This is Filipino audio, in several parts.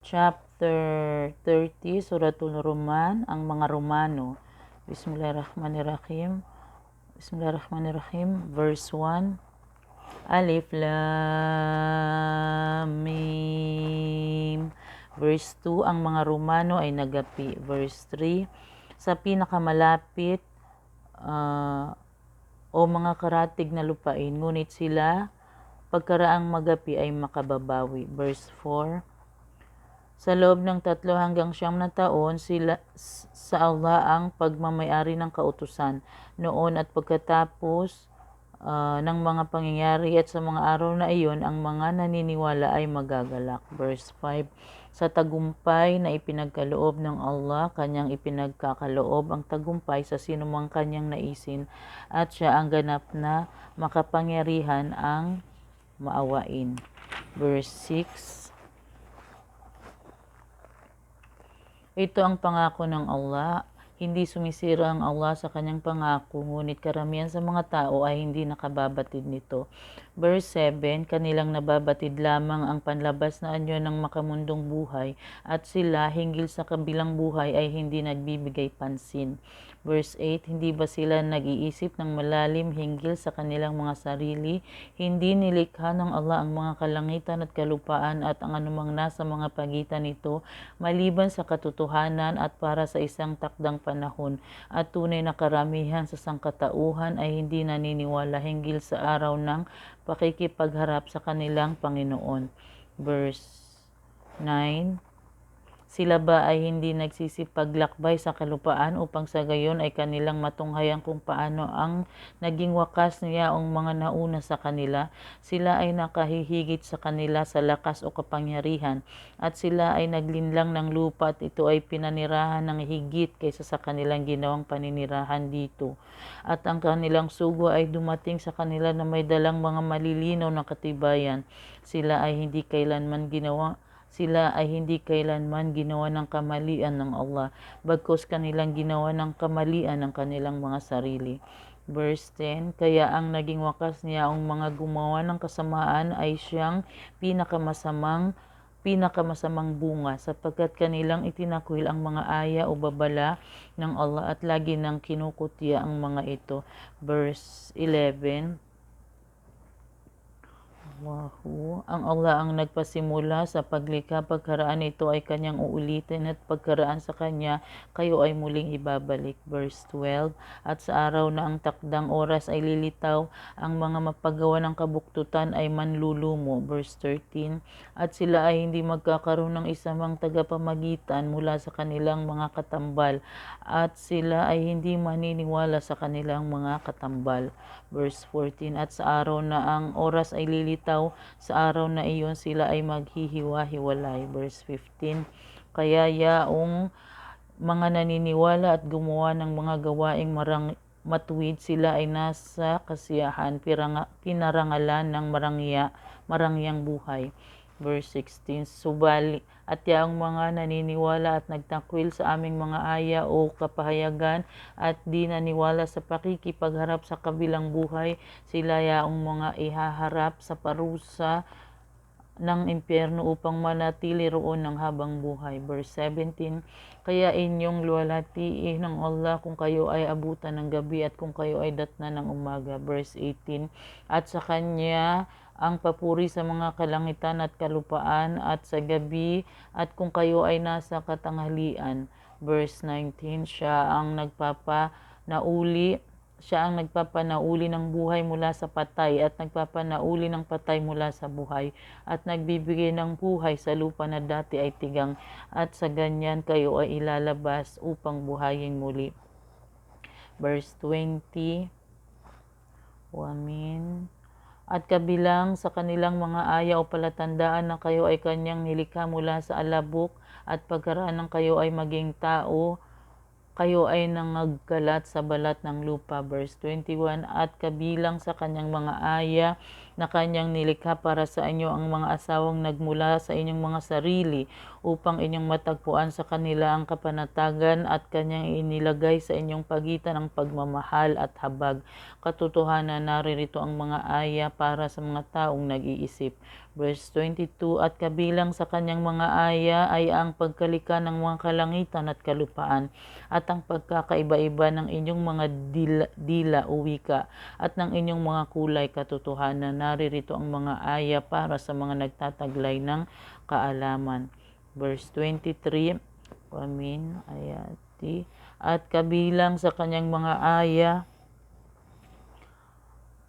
Chapter 30, Suratul Ruman, ang mga Romano. Bismillahirrahmanirrahim. Verse 1. Alif Lam Mim. Verse 2, ang mga Romano ay nagapi. Verse 3, sa pinakamalapit o mga karatig na lupain, ngunit sila pagkaraang magapi ay makababawi. Verse 4, sa loob ng 3 hanggang 9 na taon, sila sa Allah ang pagmamayari ng kautusan noon at pagkatapos ng mga pangyayari at sa mga araw na iyon, ang mga naniniwala ay magagalak. Verse 5, sa tagumpay na ipinagkaloob ng Allah, kanyang ipinagkakaloob ang tagumpay sa sinumang kanyang naisin at siya ang ganap na makapangyarihan ang maawain. Verse 6, ito ang pangako ng Allah. Hindi sumisira ang Allah sa kanyang pangako, ngunit karamihan sa mga tao ay hindi nakababatid nito. Verse 7, kanilang nababatid lamang ang panlabas na anyo ng makamundong buhay at sila hinggil sa kabilang buhay ay hindi nagbibigay pansin. Verse 8, hindi ba sila nag-iisip ng malalim hinggil sa kanilang mga sarili? Hindi nilikha ng Allah ang mga kalangitan at kalupaan at ang anumang nasa mga pagitan nito maliban sa katotohanan at para sa isang takdang panahon, at tunay na karamihan sa sangkatauhan ay hindi naniniwala hinggil sa araw ng pakikipagharap sa kanilang Panginoon. Verse 9, sila ba ay hindi nagsisipaglakbay sa kalupaan upang sa gayon ay kanilang matunghayan kung paano ang naging wakas niyaong mga nauna sa kanila? Sila ay nakahihigit sa kanila sa lakas o kapangyarihan, at sila ay naglinlang ng lupa at ito ay pinanirahan ng higit kaysa sa kanilang ginawang paninirahan dito. At ang kanilang sugo ay dumating sa kanila na may dalang mga malilinaw na katibayan. Sila ay hindi kailanman ginawa ng kamalian ng Allah, bagkus kanilang ginawa ng kamalian ng kanilang mga sarili. Verse 10, kaya ang naging wakas niya ang mga gumawa ng kasamaan ay siyang pinakamasamang bunga, sapagkat kanilang itinakwil ang mga aya o babala ng Allah at lagi nang kinukutya ang mga ito. Verse 11, ang Allah ang nagpasimula sa paglikha, pagkaraan ito ay kanyang uulitin at pagkaraan sa kanya kayo ay muling ibabalik. Verse 12, at sa araw na ang takdang oras ay lilitaw, ang mga mapagawa ng kabuktutan ay manlulumo. Verse 13, at sila ay hindi magkakaroon ng isamang tagapamagitan mula sa kanilang mga katambal, at sila ay hindi maniniwala sa kanilang mga katambal. Verse 14, at sa araw na ang oras ay lilitaw, sa araw na iyon sila ay maghihiwa-hiwalay. Verse 15, kaya yaong mga naniniwala at gumawa ng mga gawaing matuwid, sila ay nasa kasiyahan, pinarangalan ng marangyang buhay. Verse 16, subali at yaong mga naniniwala at nagtakwil sa aming mga aya o kapahayagan at di naniwala sa pakikipagharap sa kabilang buhay, sila yaong mga ihaharap sa parusa ng impyerno upang manatili roon ng habang buhay. Verse 17, kaya inyong luwalhatiin ng Allah kung kayo ay abutan ng gabi at kung kayo ay datnan ng umaga. Verse 18, at sa kanya ang papuri sa mga kalangitan at kalupaan at sa gabi at kung kayo ay nasa katanghalian. Verse 19, siya ang nagpapanauli ng buhay mula sa patay at nagpapanauli ng patay mula sa buhay at nagbibigay ng buhay sa lupa na dati ay tigang, at sa ganyan kayo ay ilalabas upang buhayin muli. Verse 20, at kabilang sa kanilang mga aya o palatandaan na kayo ay kanyang nilikha mula sa alabok, at pagkaraan ng kayo ay maging tao, kayo ay nangagkalat sa balat ng lupa. Verse 21, at kabilang sa kanyang mga aya na kanyang nilikha para sa inyo ang mga asawang nagmula sa inyong mga sarili upang inyong matagpuan sa kanila ang kapanatagan, at kanyang inilagay sa inyong pagitan ang pagmamahal at habag. Katotohanan, naririto ang mga aya para sa mga taong nag-iisip. Verse 22, at kabilang sa kanyang mga aya ay ang pagkalika ng mga kalangitan at kalupaan, at ang pagkakaiba-iba ng inyong mga dila o wika, at ng inyong mga kulay katotohanan. Naririto ang mga aya para sa mga nagtataglay ng kaalaman. Verse 23, ayati, at kabilang sa kanyang mga aya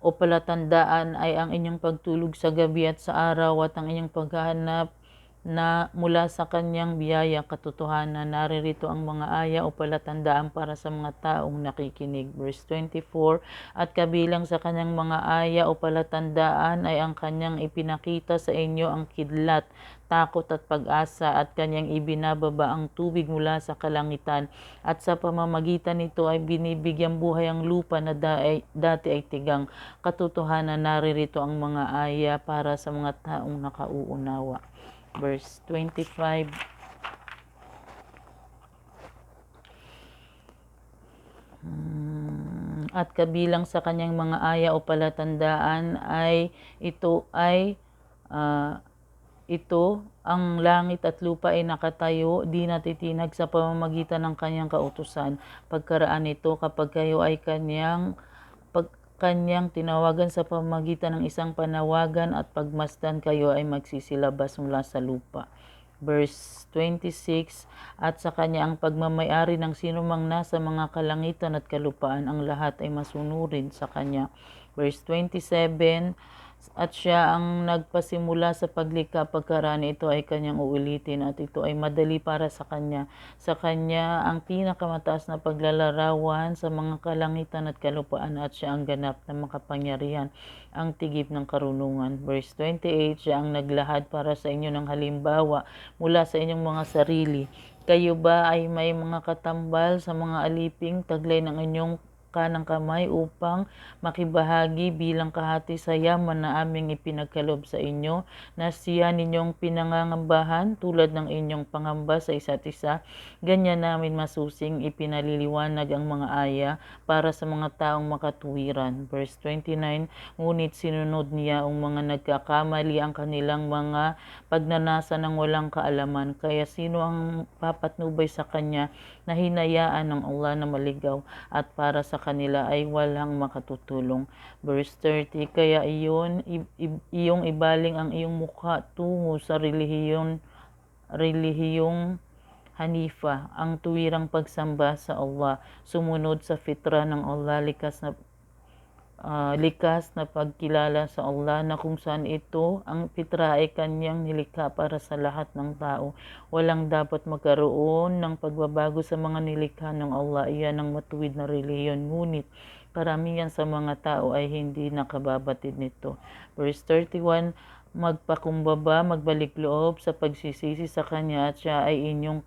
o palatandaan ay ang inyong pagtulog sa gabi at sa araw, at ang inyong paghahanap na mula sa kanyang biyaya katotohanan. Naririto ang mga aya o palatandaan para sa mga taong nakikinig. Verse 24, at kabilang sa kanyang mga aya o palatandaan ay ang kanyang ipinakita sa inyo ang kidlat, takot at pag-asa, at kanyang ibinababa ang tubig mula sa kalangitan, at sa pamamagitan nito ay binibigyang buhay ang lupa na dati ay tigang. Katotohanan, naririto ang mga aya para sa mga taong nakauunawa. Verse 25, at kabilang sa kanyang mga aya o palatandaan ay ito ang langit at lupa ay nakatayo, di natitinag sa pamamagitan ng kanyang kautusan. Pagkaraan nito, kapag kayo ay kanyang tinawagan sa pamamagitan ng isang panawagan, at pagmasdan kayo ay magsisilabas mula sa lupa. Verse 26, at sa kanya ang pagmamayari ng sinumang nasa mga kalangitan at kalupaan, ang lahat ay masunurin sa kanya. Verse 27, at siya ang nagpasimula sa paglikha, pagkaraan ito ay kanyang uulitin, at ito ay madali para sa kanya. Sa kanya ang pinakamataas na paglalarawan sa mga kalangitan at kalupaan, at siya ang ganap na makapangyarihan, ang tigib ng karunungan. Verse 28, siya ang naglahad para sa inyo ng halimbawa mula sa inyong mga sarili. Kayo ba ay may mga katambal sa mga aliping taglay ng inyong kanang kamay upang makibahagi bilang kahati sa yaman na aming ipinagkaloob sa inyo, na siya ninyong pinangangambahan tulad ng inyong pangamba sa isa't isa. Ganyan namin masusing ipinaliliwanag ang mga aya para sa mga taong makatuwiran. Verse 29, ngunit sinunod niya ang mga nagkakamali ang kanilang mga pagnanasa ng walang kaalaman. Kaya sino ang papatnubay sa kanya na hinayaan ng Allah na maligaw, at para sa kanila ay walang makatutulong. Verse 30, kaya iyong ibaling ang iyong mukha tungo sa relihiyong Hanifa, ang tuwirang pagsamba sa Allah, sumunod sa fitra ng Allah, likas na pagkilala sa Allah, na kung saan ito ang fitra ay kanyang nilikha para sa lahat ng tao. Walang dapat magkaroon ng pagbabago sa mga nilikha ng Allah. Iyan ang matuwid na relihiyon, ngunit karamihan sa mga tao ay hindi nakababatid nito. Verse 31, magpakumbaba, magbalik loob sa pagsisisi sa kanya, at siya ay inyong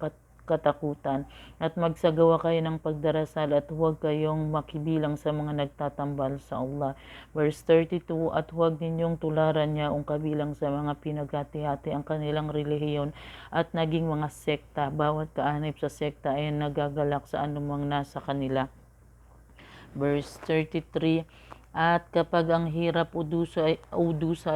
katakutan, at magsagawa kayo ng pagdarasal, at huwag kayong makibilang sa mga nagtatambal sa Allah. Verse 32, at huwag ninyong tularan niya ang kabilang sa mga pinaghati-hati ang kanilang relihiyon at naging mga sekta. Bawat kaanib sa sekta ay nagagalak sa anumang nasa kanila. Verse 33, at kapag ang hirap o dusa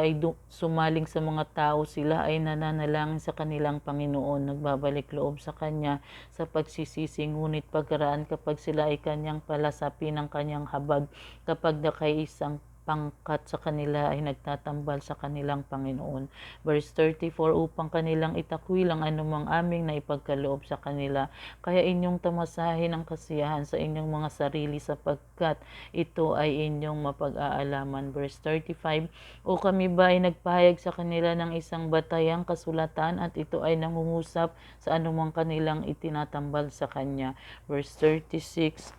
ay sumaling sa mga tao, sila ay nananalangin sa kanilang Panginoon, nagbabalik loob sa Kanya sa pagsisisi. Ngunit pagkaraan, kapag sila ay Kanyang palasapin ng Kanyang habag, kapag nakaisang pangkat sa kanila ay nagtatambal sa kanilang Panginoon. Verse 34, upang kanilang itakwil ang anumang aming na ipagkaloob sa kanila. Kaya inyong tamasahin ang kasiyahan sa inyong mga sarili, sapagkat ito ay inyong mapag-aalaman. Verse 35, o kami ba ay nagpahayag sa kanila ng isang batayang kasulatan, at ito ay nangungusap sa anumang kanilang itinatambal sa Kanya. Verse 36,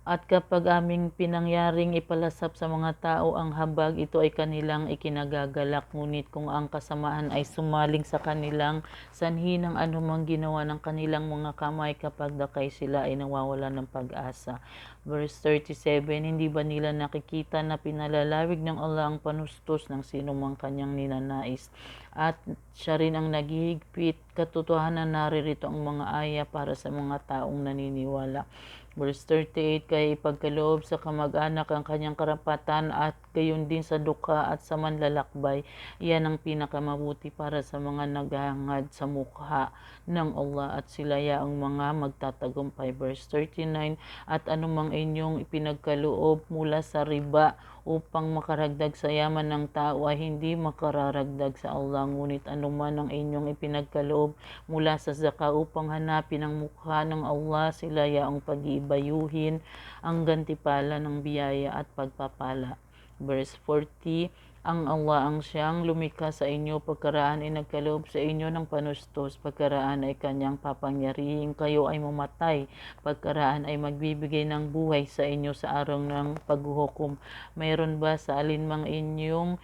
at kapag aming pinangyaring ipalasap sa mga tao ang habag, ito ay kanilang ikinagagalak. Ngunit kung ang kasamaan ay sumaling sa kanilang sanhi ng anumang ginawa ng kanilang mga kamay, kapag dakay sila ay nawawala ng pag-asa. Verse 37, hindi ba nila nakikita na pinalalawig ng Allah ang panustos ng sinumang kanyang ninanais, at siya rin ang naghihigpit? Katotohanan, naririto ang mga aya para sa mga taong naniniwala. Verse 38, kaya ipagkaloob sa kamag-anak ang kanyang karapatan, at gayon din sa dukha at sa manlalakbay. Iyan ang pinakamabuti para sa mga naghahangad sa mukha ng Allah at sila yaong mga magtatagumpay. Verse 39, at anumang inyong ipinagkaloob mula sa riba upang makaragdag sa yaman ng tao ay hindi makararagdag sa Allah, ngunit anuman ang inyong ipinagkaloob mula sa zaka upang hanapin ang mukha ng Allah, sila yaong pag-iibayuhin ang gantipala ng biyaya at pagpapala. Verse 40, ang Allah ang siyang lumikha sa inyo, pagkaraan ay nagkaloob sa inyo ng panustos, pagkaraan ay kanyang papangyarihin kayo ay mamatay, pagkaraan ay magbibigay ng buhay sa inyo sa araw ng paghuhukom. Mayroon ba sa alinmang inyong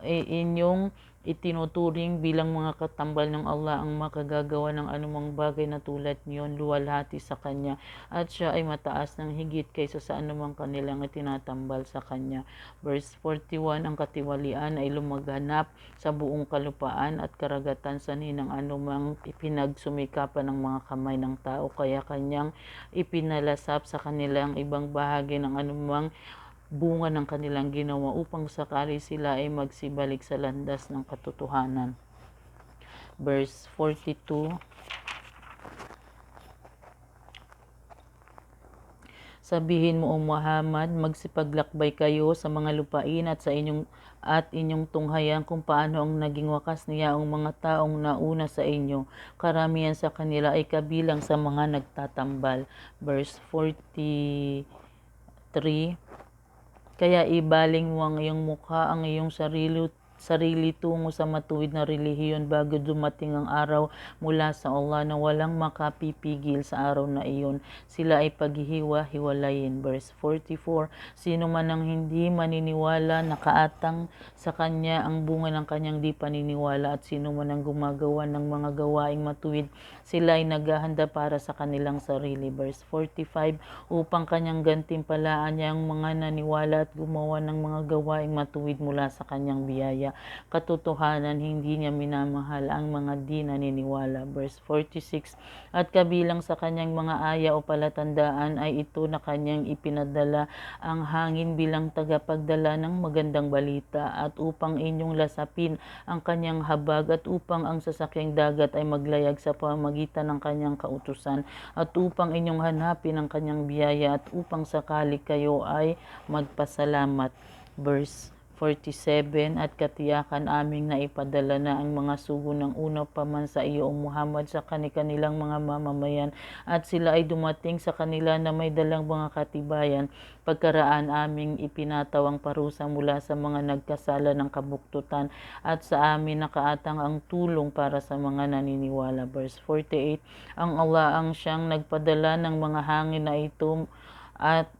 inyong itinuturing bilang mga katambal ng Allah ang makagagawa ng anumang bagay na tulad niyon, luwalhati sa Kanya, at siya ay mataas ng higit kaysa sa anumang kanilang itinatambal sa Kanya. Verse 41, ang katiwalian ay lumaganap sa buong kalupaan at karagatan sanhi ng anumang ipinagsumikapan ng mga kamay ng tao, kaya Kanyang ipinalasap sa kanilang ibang bahagi ng anumang bunga ng kanilang ginawa upang sakali sila ay magsibalik sa landas ng katotohanan. Verse 42, sabihin mo, O Muhammad, magsipaglakbay kayo sa mga lupain at sa inyong tunghayan kung paano ang naging wakas niya ang mga taong nauna sa inyo. Karamihan sa kanila ay kabilang sa mga nagtatambal. Verse 43, kaya ibaling mo ang iyong mukha, ang iyong sarili tungo sa matuwid na relihiyon bago dumating ang araw mula sa Allah na walang makapipigil sa araw na iyon. Sila ay paghihiwa-hiwalayin. Verse 44, sino man ang hindi maniniwala, nakaatang sa kanya ang bunga ng kanyang di paniniwala, at sino man ang gumagawa ng mga gawaing matuwid, sila ay naghahanda para sa kanilang sarili. Verse 45, upang kanyang gantimpalaan niya ang mga naniwala at gumawa ng mga gawaing matuwid mula sa kanyang biyaya. Katotohanan, hindi niya minamahal ang mga di naniniwala. Verse 46, at kabilang sa kanyang mga aya o palatandaan ay ito na kanyang ipinadala ang hangin bilang tagapagdala ng magandang balita, at upang inyong lasapin ang kanyang habag, at upang ang sasakyang dagat ay maglayag sa pamamagitan ng kanyang kautusan, at upang inyong hanapin ang kanyang biyaya, at upang sakali kayo ay magpasalamat. Verse 47, at katiyakan aming naipadala na ang mga sugo ng una pa man sa iyo, O Muhammad, sa kanilang mga mamamayan, at sila ay dumating sa kanila na may dalang mga katibayan, pagkaraan aming ipinataw ang parusa mula sa mga nagkasala ng kabuktutan, at sa amin nakaatang ang tulong para sa mga naniniwala. Verse 48, ang Allah ang siyang nagpadala ng mga hangin na ito at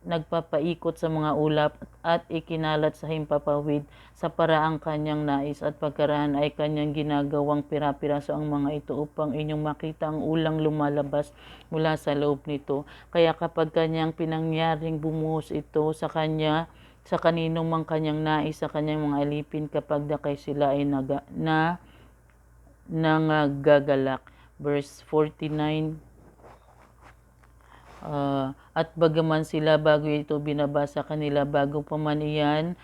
nagpapaikot sa mga ulap at ikinalat sa himpapawid sa paraang kanyang nais, at pagkaraan ay kanyang ginagawang pira-piraso ang mga ito upang inyong makita ang ulang lumalabas mula sa loob nito. Kaya kapag kanyang pinangyaring bumuhos ito sa kanino mang kanyang nais sa kanyang mga alipin, kapag dakay sila ay nagagalak. Verse 49, at bagaman sila bago ito binabasa kanila, bago pa man iyan,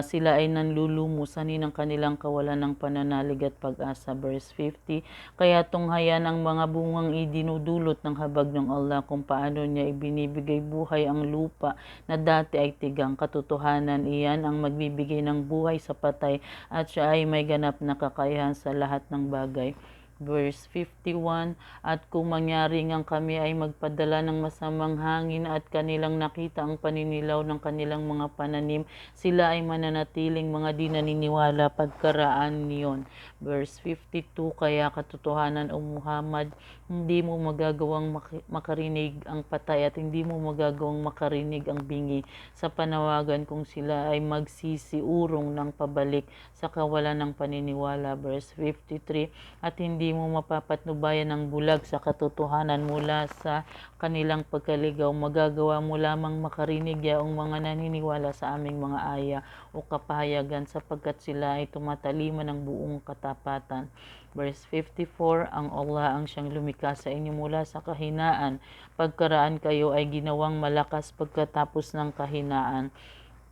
sila ay nanlulumusan ng kanilang kawalan ng pananalig at pag-asa. Verse 50, kaya tunghayan ang mga bungang idinudulot ng habag ng Allah, kung paano niya ibinibigay buhay ang lupa na dati ay tigang. Katotohanan, iyan ang magbibigay ng buhay sa patay, at siya ay may ganap na kakayahan sa lahat ng bagay. Verse 51, at kung mangyari ngang kami ay magpadala ng masamang hangin at kanilang nakita ang paninilaw ng kanilang mga pananim, sila ay mananatiling mga di naniniwala pagkaraan niyon. Verse 52, kaya katotohanan, O Muhammad, hindi mo magagawang makarinig ang patay at hindi mo magagawang makarinig ang bingi sa panawagan kung sila ay magsisiurong ng pabalik sa kawalan ng paniniwala. Verse 53, at hindi hindi mo mapapatnubayan ang bulag sa katotohanan mula sa kanilang pagkaligaw. Magagawa mo lamang makarinig yaong mga naniniwala sa aming mga aya o kapahayagan sapagkat sila ay tumataliman ng buong katapatan. Verse 54, ang Allah ang siyang lumikha sa inyo mula sa kahinaan. Pagkaraan kayo ay ginawang malakas pagkatapos ng kahinaan.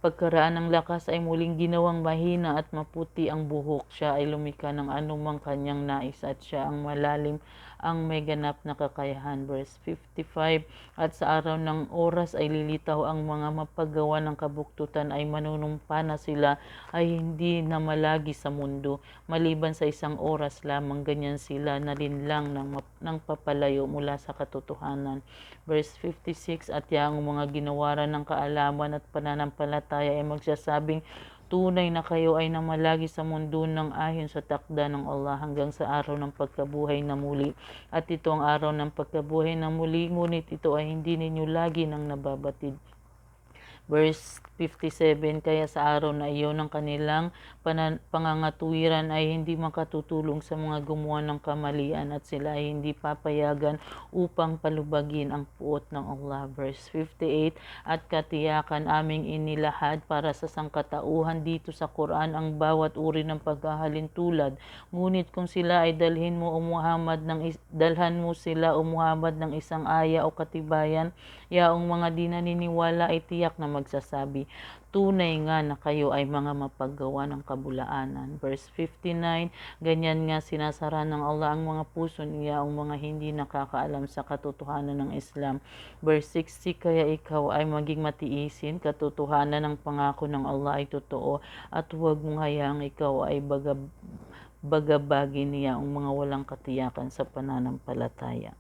Pagkaraan ng lakas ay muling ginawang mahina at maputi ang buhok. Siya ay lumikha ng anumang kanyang nais at siya ang malalim ang may ganap na kakayahan. Verse 55, at sa araw ng oras ay lilitaw ang mga mapagawa ng kabuktutan ay manunumpa na sila ay hindi na malagi sa mundo. Maliban sa isang oras lamang, ganyan sila nalinlang ng papalayo mula sa katotohanan. Verse 56, at yaong mga ginawaran ng kaalaman at pananampalataya ay magsasabing, tunay na kayo ay namalagi sa mundo ng ayon sa takda ng Allah hanggang sa araw ng pagkabuhay na muli. At ito ang araw ng pagkabuhay na muli, ngunit ito ay hindi ninyo lagi nang nababatid. Verse 57, kaya sa araw na iyon ng kanilang pangangatuwiran ay hindi makatutulong sa mga gumawa ng kamalian at sila ay hindi papayagan upang palubagin ang puot ng Allah. Verse 58, at katiyakan aming inilahad para sa sangkatauhan dito sa Quran ang bawat uri ng paghahalin tulad. Ngunit kung sila ay dalhan mo sila o Muhammad ng isang aya o katibayan, yaong mga di naniniwala ay tiyak na magsasabi, tunay nga na kayo ay mga mapaggawa ng kabulaanan. Verse 59, ganyan nga sinasara ng Allah ang mga puso niya ang mga hindi nakakaalam sa katotohanan ng Islam. Verse 60, kaya ikaw ay maging matiisin, katotohanan ng pangako ng Allah ay totoo at huwag mong hayaang ikaw ay bagabagin niya ang mga walang katiyakan sa pananampalataya.